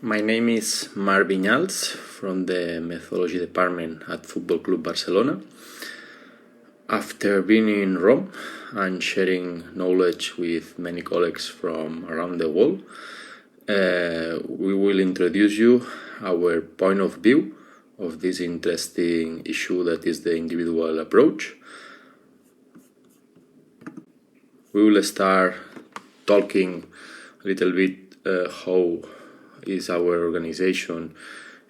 My name is Marc Viñals from the Methodology Department at Football Club Barcelona. After being in Rome and sharing knowledge with many colleagues from around the world, we will introduce you our point of view of this interesting issue that is the individual approach. We will start talking a little bit how is our organization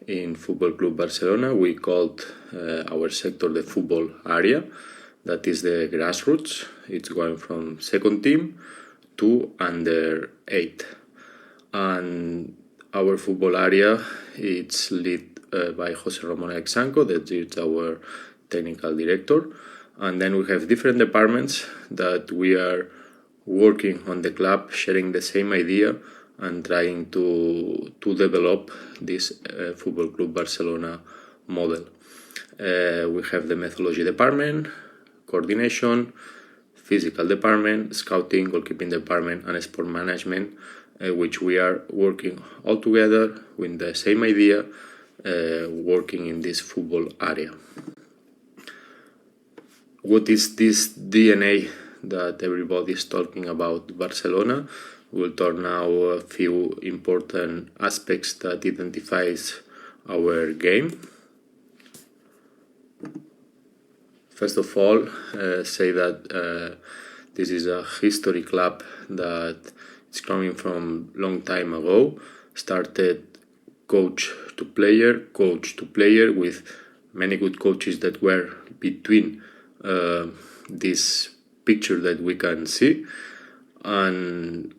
in Football Club Barcelona. We called our sector the football area. That is the grassroots. It's going from second team to under 8. And our football area, it's led by Jose Ramon Alexanco, that is our technical director. And then we have different departments that we are working on the club, sharing the same idea and trying to develop this Football Club Barcelona model. We have the methodology department, coordination, physical department, scouting, goalkeeping department, and sport management, which we are working all together with the same idea, working in this football area. What is this DNA that everybody is talking about Barcelona? We'll talk now a few important aspects that identifies our game. First of all, say that this is a history club that is coming from long time ago. Started coach to player with many good coaches that were between this picture that we can see, and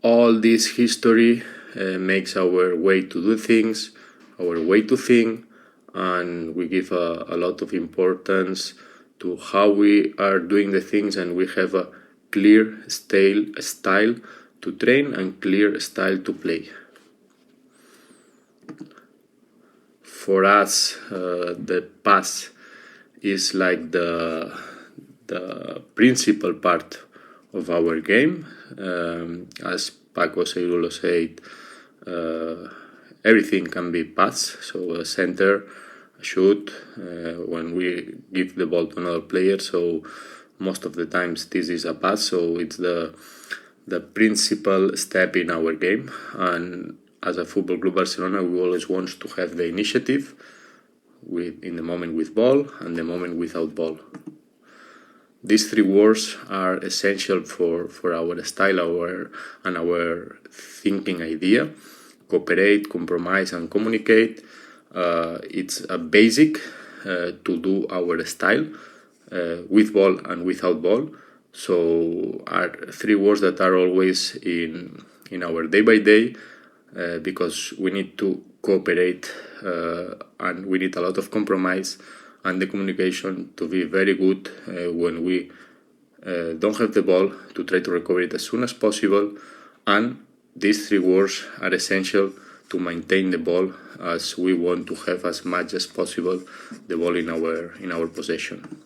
all this history makes our way to do things, our way to think, and we give a lot of importance to how we are doing the things, and we have a clear style to train and clear style to play. For us, the pass is like the principal part of our game. As Paco Segulo said, everything can be pass. So a center, a shoot, when we give the ball to another player. So most of the times this is a pass. So it's the principal step in our game. And as a Football Club Barcelona, we always want to have the initiative in the moment with ball and the moment without ball. These three words are essential for our style, our thinking idea. Cooperate, compromise, and communicate. It's a basic to do our style with ball and without ball. So are three words that are always in our day by day, because we need to cooperate and we need a lot of compromise and the communication to be very good when we don't have the ball, to try to recover it as soon as possible. And these three words are essential to maintain the ball, as we want to have as much as possible the ball in our possession.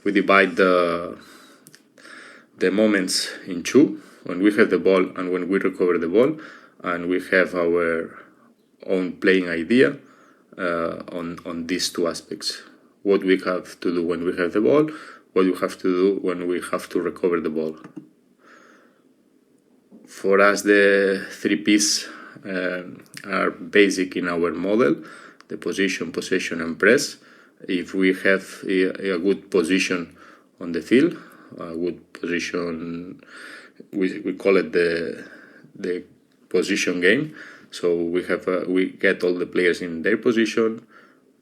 We divide the moments in two: when we have the ball and when we recover the ball, and we have our own playing idea on these two aspects. What we have to do when we have the ball, what we have to do when we have to recover the ball. For us, the three P's are basic in our model: the position, possession, and press. If we have a good position on the field, a good position, we call it the position game. So we get all the players in their position.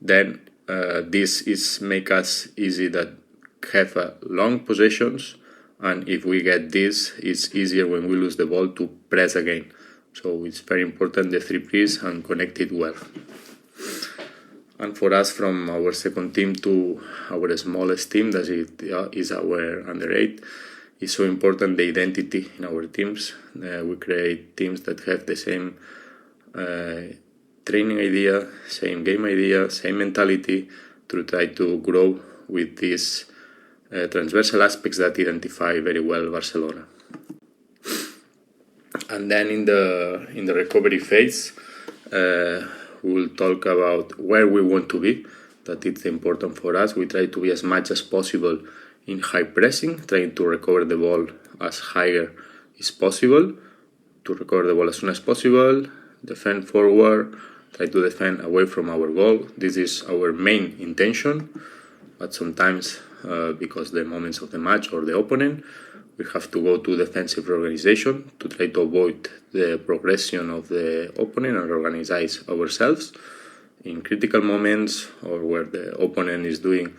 Then this is make us easy that have long possessions, and if we get this, it's easier when we lose the ball to press again. So it's very important, the three P's, and connect it well. And for us, from our second team to our smallest team, that is our under 8, it's so important the identity in our teams. We create teams that have the same training idea, same game idea, same mentality, to try to grow with these transversal aspects that identify very well Barcelona. And then in the recovery phase, we will talk about where we want to be. That it's important for us. We try to be as much as possible in high pressing, trying to recover the ball as higher as possible, to recover the ball as soon as possible, defend forward, try to defend away from our goal. This is our main intention, but sometimes because the moments of the match or the opponent, we have to go to defensive organization to try to avoid the progression of the opponent and organize ourselves in critical moments or where the opponent is doing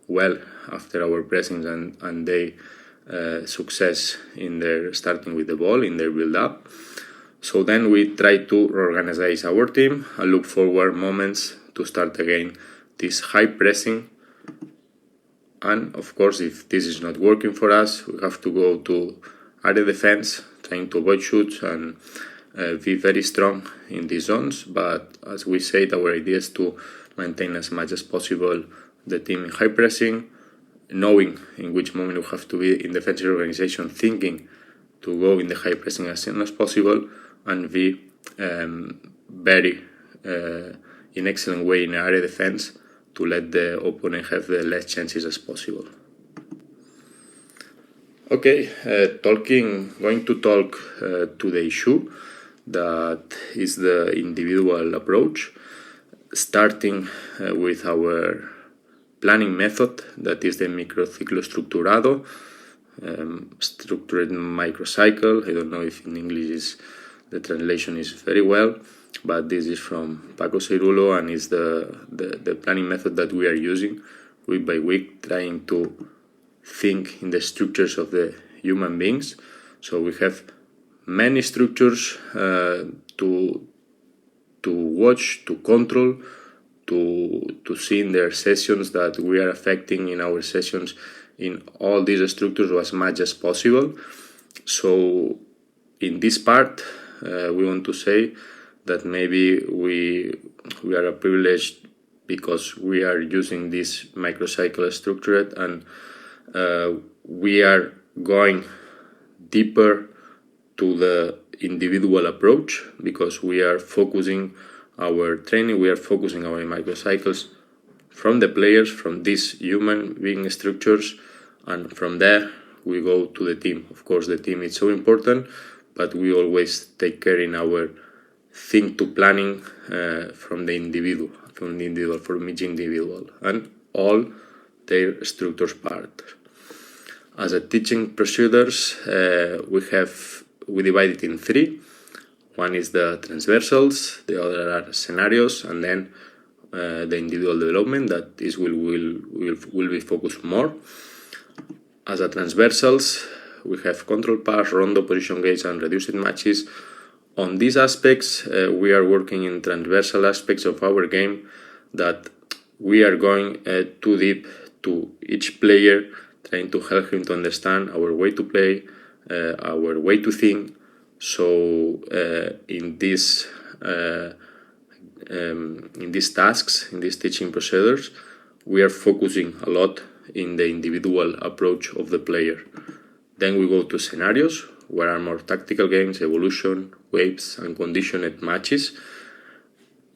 well after our pressings and they success in their starting with the ball, in their build-up. So then we try to reorganize our team and look forward moments to start again this high pressing. And of course, if this is not working for us, we have to go to area defense, trying to avoid shoots and be very strong in these zones. But as we said, our idea is to maintain as much as possible the team in high pressing, knowing in which moment we have to be in defensive organization, thinking to go in the high pressing as soon as possible, and be very in excellent way in area defense to let the opponent have the less chances as possible. Okay, going to talk to the issue that is the individual approach, starting with our planning method, that is the microciclo estructurado, structured microcycle. I don't know if in English the translation is very well, but this is from Paco Cerulo and is the planning method that we are using week by week, trying to think in the structures of the human beings. So we have many structures to watch, to control, to see in their sessions that we are affecting in our sessions in all these structures as much as possible. So in this part, we want to say that maybe we are privileged because we are using this microcycle structured and we are going deeper to the individual approach because we are focusing our training, we are focusing our microcycles from the players, from these human being structures, and from there we go to the team. Of course, the team is so important, but we always take care in our think to planning from each individual and all their structures part. As a teaching procedures, we divide it in three. One is the transversals, the other are scenarios, and then the individual development, that is will be focused more. As a transversals, we have control pass, rondo, position games, and reduced matches. On these aspects, we are working in transversal aspects of our game that we are going too deep to each player, trying to help him to understand our way to play, our way to think. So in these tasks, in these teaching procedures, we are focusing a lot in the individual approach of the player. Then we go to scenarios, where are more tactical games, evolution, waves, and conditioned matches.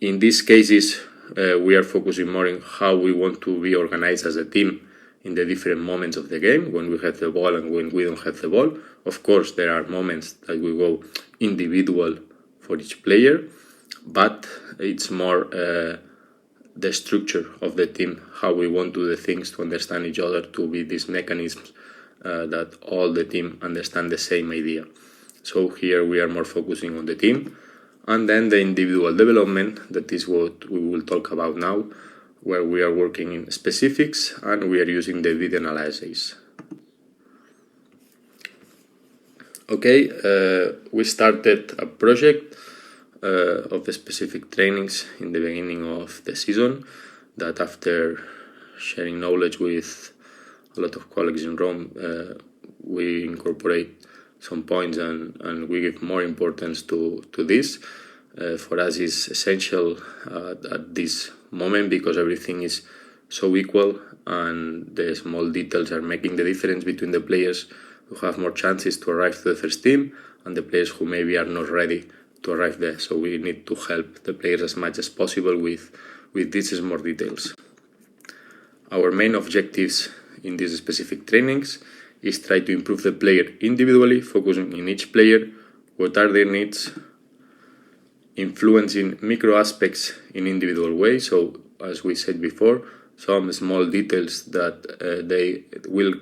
In these cases, we are focusing more on how we want to be organized as a team in the different moments of the game, when we have the ball and when we don't have the ball. Of course, there are moments that we go individual for each player, but it's more the structure of the team, how we want to do the things to understand each other, to be these mechanisms that all the team understand the same idea. So here we are more focusing on the team. And then the individual development, that is what we will talk about now, where we are working in specifics and we are using the video analysis. Okay, we started a project of the specific trainings in the beginning of the season, that after sharing knowledge with a lot of colleagues in Rome, we incorporate some points and we give more importance to this. For us it's essential at this moment because everything is so equal and the small details are making the difference between the players who have more chances to arrive to the first team and the players who maybe are not ready to arrive there. So we need to help the players as much as possible with these small details. Our main objectives in these specific trainings is try to improve the player individually, focusing in each player, what are their needs, influencing micro aspects in individual ways. So as we said before, some small details that they will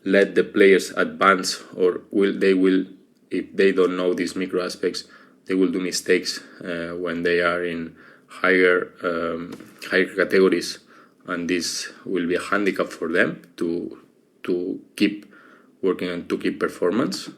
let the players advance, or they will, if they don't know these micro aspects, they will do mistakes when they are in higher categories, and this will be a handicap for them to keep working and to keep performance.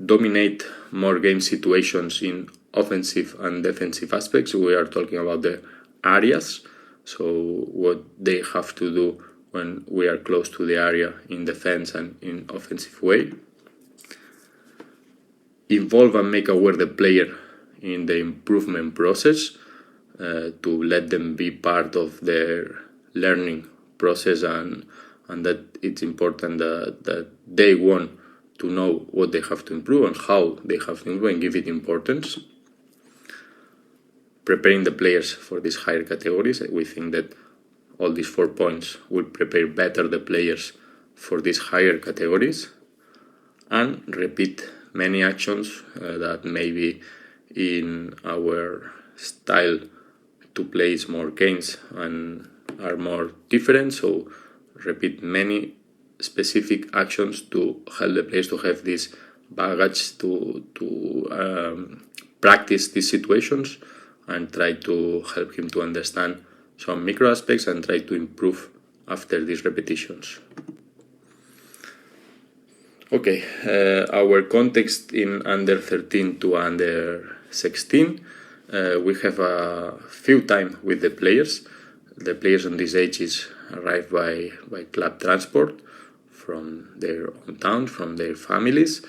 Dominate more game situations in offensive and defensive aspects. We are talking about the areas, so what they have to do when we are close to the area in defense and in offensive way. Involve and make aware the player in the improvement process, to let them be part of their learning process, and that it's important that they want to know what they have to improve and how they have to improve and give it importance. Preparing the players for these higher categories. We think that all these 4 points will prepare better the players for these higher categories. And repeat many actions that maybe in our style to play more games and are more different. So repeat many specific actions to help the players to have this baggage to practice these situations and try to help him to understand some micro aspects and try to improve after these repetitions. Okay, our context in under 13 to under 16, we have a few time with the players. The players on these ages arrive by club transport from their own town, from their families,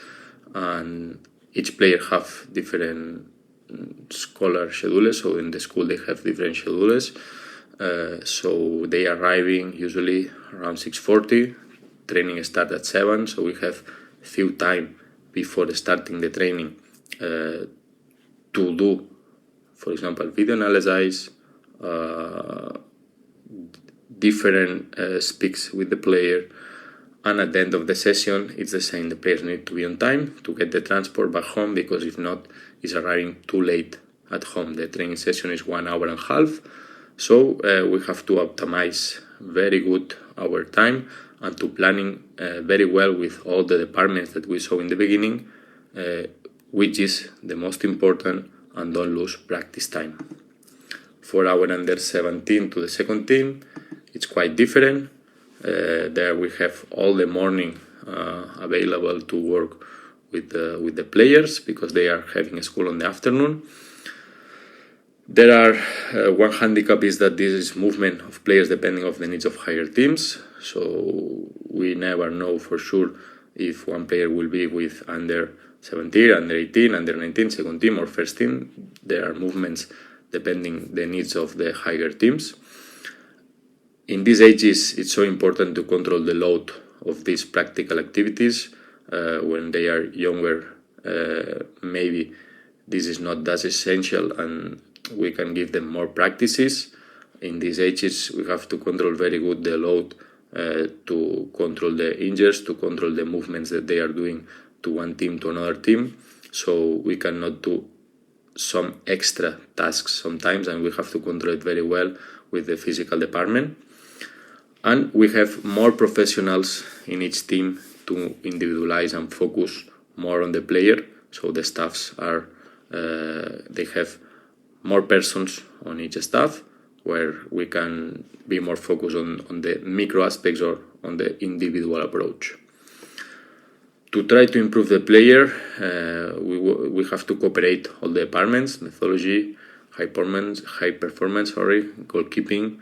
and each player have different scholar schedules. So in the school they have different schedules. So they are arriving usually around 6:40. Training start at 7, so we have few time before starting the training to do, for example, video analysis, different speaks with the player, and at the end of the session it's the same. The players need to be on time to get the transport back home, because if not, it's arriving too late at home. The training session is 1 hour and a half, so we have to optimize very good our time and to planning very well with all the departments that we saw in the beginning, which is the most important, and don't lose practice time. For our under 17 to the second team, it's quite different. There we have all the morning available to work with the players, because they are having school in the afternoon. There are one handicap is that this is movement of players depending on the needs of higher teams. So we never know for sure if one player will be with under 17, under 18, under 19, second team or first team. There are movements depending the needs of the higher teams. In these ages, it's so important to control the load of these practical activities. When they are younger, maybe this is not that essential, and we can give them more practices. In these ages, we have to control very good the load, to control the injuries, to control the movements that they are doing to one team to another team. So we cannot do some extra tasks sometimes, and we have to control it very well with the physical department. And we have more professionals in each team to individualize and focus more on the player. So the staffs are, they have more persons on each staff, where we can be more focused on the micro aspects or on the individual approach. To try to improve the player, we have to cooperate all the departments, methodology, high performance, goalkeeping,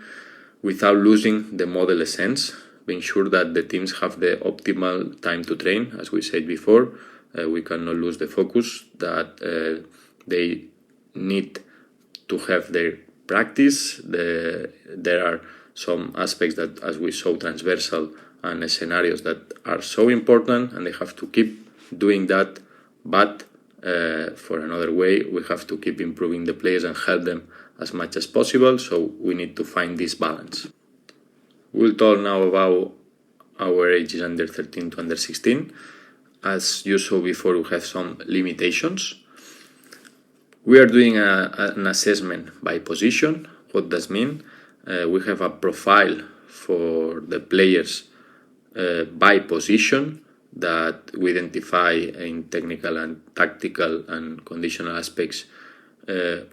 without losing the model essence, being sure that the teams have the optimal time to train. As we said before, we cannot lose the focus that they need to have their practice. There are some aspects that, as we saw, transversal and scenarios that are so important, and they have to keep doing that, but for another way, we have to keep improving the players and help them as much as possible, so we need to find this balance. We'll talk now about our ages under 13 to under 16. As you saw before, we have some limitations. We are doing an assessment by position. What does mean? We have a profile for the players by position that we identify in technical and tactical and conditional aspects,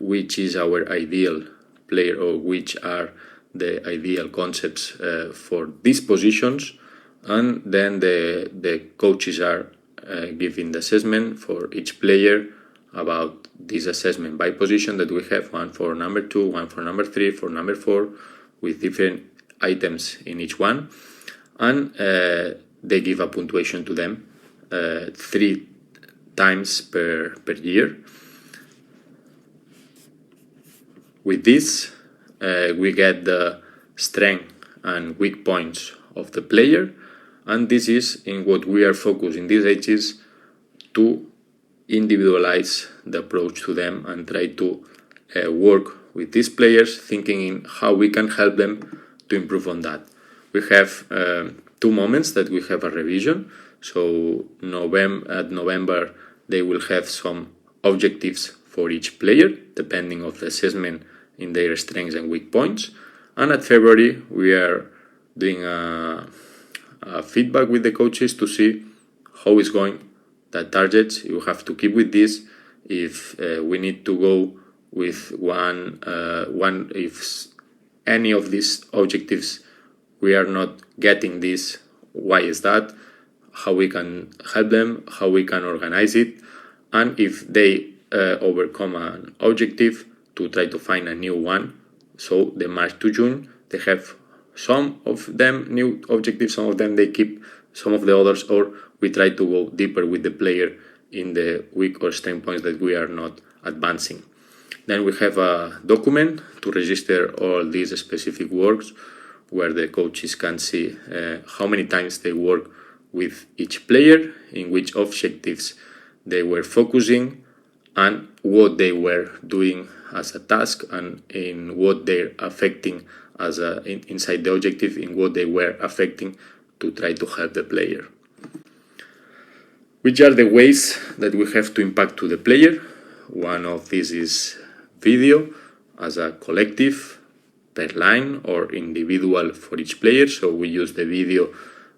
which is our ideal player or which are the ideal concepts for these positions, and then the coaches are giving the assessment for each player about this assessment by position that we have, one for number 2, one for number 3, for number 4, with different items in each one, and they give a punctuation to them 3 times per year. With this, we get the strength and weak points of the player, and this is in what we are focused in these ages to individualize the approach to them and try to work with these players, thinking in how we can help them to improve on that. We have 2 moments that we have a revision. So at November they will have some objectives for each player depending of the assessment in their strengths and weak points, and at February we are doing a feedback with the coaches to see how it's going, the targets you have to keep with this, if we need to go with one if any of these objectives we are not getting this, why is that, how we can help them, how we can organize it, and if they overcome an objective, to try to find a new one. So the March to June, they have some of them new objectives, some of them they keep, some of the others, or we try to go deeper with the player in the weak or strength points that we are not advancing. Then we have a document to register all these specific works where the coaches can see how many times they work with each player, in which objectives they were focusing, and what they were doing as a task, and in what they're affecting as inside the objective, in what they were affecting to try to help the player. Which are the ways that we have to impact to the player? One of these is video as a collective per line or individual for each player. So we use the video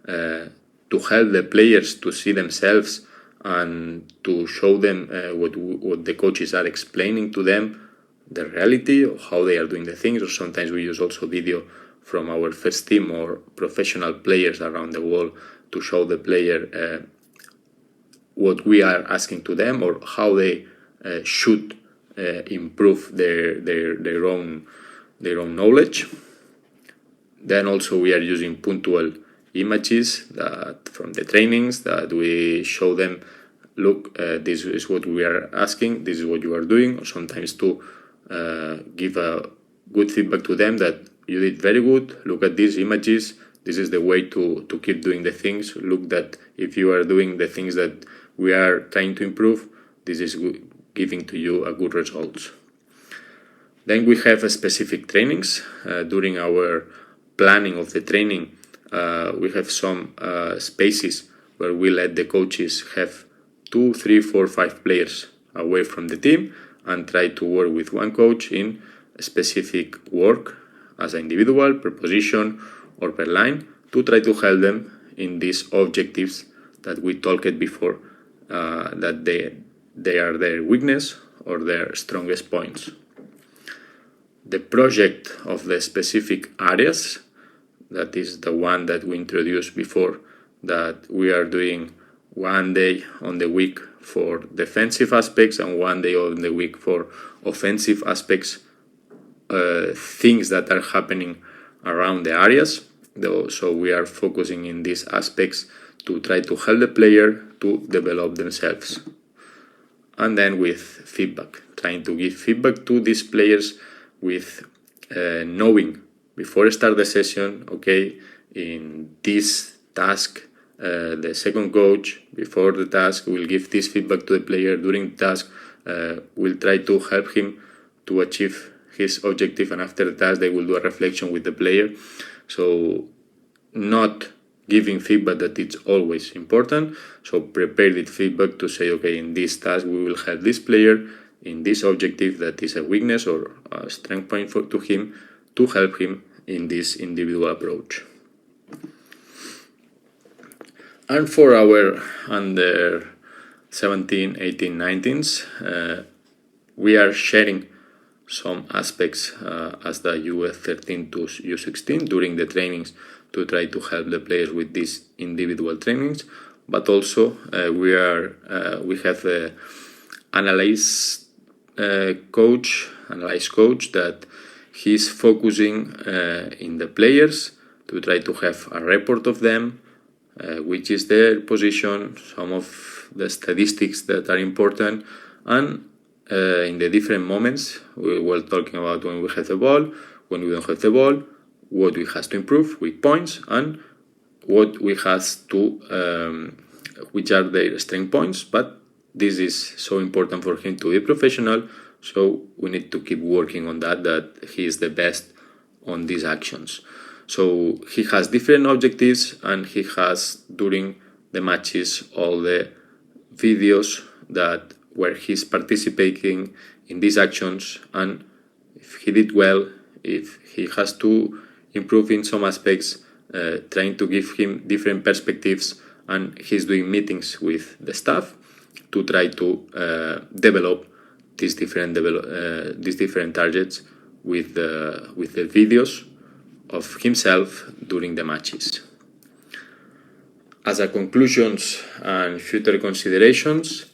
to help the players to see themselves and to show them what the coaches are explaining to them, the reality of how they are doing the things. Or sometimes we use also video from our first team or professional players around the world to show the player what we are asking to them, or how they should improve their own knowledge. Then also we are using punctual images that from the trainings that we show them, look, this is what we are asking, this is what you are doing, or sometimes to give a good feedback to them that you did very good, look at these images, this is the way to keep doing the things, look that if you are doing the things that we are trying to improve, this is giving to you a good results. Then we have specific trainings. During our planning of the training, we have some spaces where we let the coaches have 2, 3, 4, 5 players away from the team and try to work with one coach in a specific work as an individual, per position or per line, to try to help them in these objectives that we talked before, that they are their weakness or their strongest points. The project of the specific areas, that is the one that we introduced before, that we are doing one day on the week for defensive aspects and one day on the week for offensive aspects, things that are happening around the areas. So we are focusing in these aspects to try to help the player to develop themselves. And then with feedback, trying to give feedback to these players with knowing before I start the session, okay, in this task The second coach, before the task, will give this feedback to the player. During the task, will try to help him to achieve his objective, and after the task they will do a reflection with the player. So not giving feedback that it's always important, so prepare the feedback to say, okay, in this task we will help this player in this objective that is a weakness or a strength point to him, to help him in this individual approach. And for our under 17, 18, 19s, we are sharing some aspects as the U13 to U16 during the trainings to try to help the players with these individual trainings, but also we have a analyze coach that he's focusing in the players to try to have a report of them, which is their position, some of the statistics that are important, and in the different moments we were talking about when we have the ball, when we don't have the ball, what we have to improve, weak points, and what we have to, which are their strength points. But this is so important for him to be professional, so we need to keep working on that he is the best on these actions. So he has different objectives, and he has during the matches all the videos that where he's participating in these actions, and if he did well, if he has to improve in some aspects, trying to give him different perspectives, and he's doing meetings with the staff to try to develop these different targets with the videos of himself during the matches. As a conclusions and future considerations,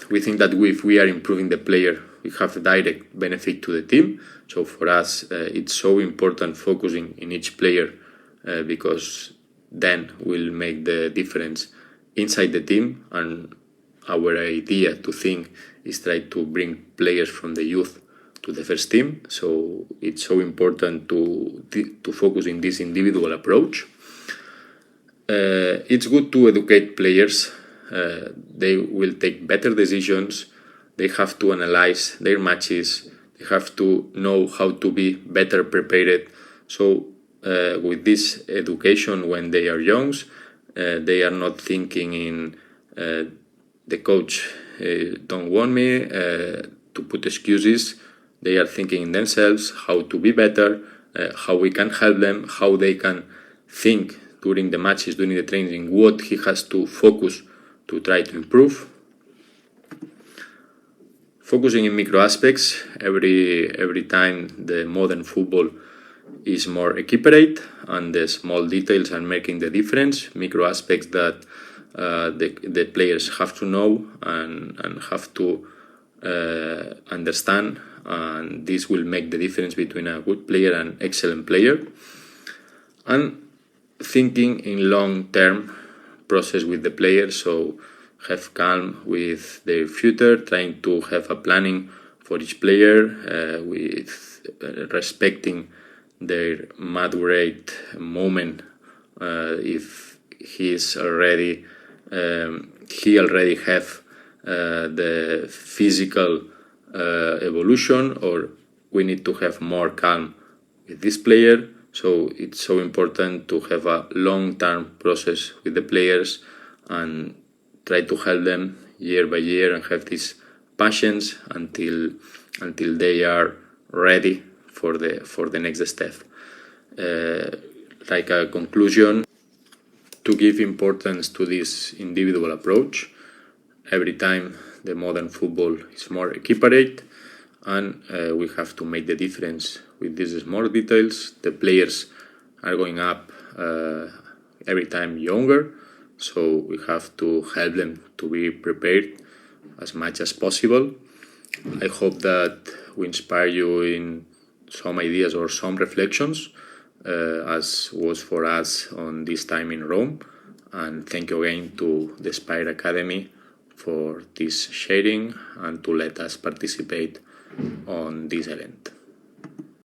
we think that if we are improving the player, we have a direct benefit to the team. So for us, it's so important focusing in each player because then we'll make the difference inside the team. And our idea to think is try to bring players from the youth to the first team. So it's so important to focus in this individual approach. It's good to educate players. They will take better decisions. They have to analyze their matches. They have to know how to be better prepared. So with this education when they are young, they are not thinking in the coach don't want me to put excuses. They are thinking in themselves how to be better, how we can help them, how they can think during the matches, during the training, what he has to focus to try to improve. Focusing in micro aspects, every time the modern football is more equipped and the small details are making the difference, micro aspects that the players have to know and have to understand, and this will make the difference between a good player and excellent player. And thinking in long-term process with the players, so have calm with their future, trying to have a planning for each player with respecting their maturate moment. If he already have the physical evolution, or we need to have more calm with this player. So it's so important to have a long-term process with the players and try to help them year by year and have this patience until they are ready for the next step. Like a conclusion, to give importance to this individual approach. Every time the modern football is more equipped, and we have to make the difference with these small details. The players are going up every time younger, so we have to help them to be prepared as much as possible. I hope that we inspire you in some ideas or some reflections, as was for us on this time in Rome. And thank you again to the Spire Academy for this sharing and to let us participate on this event.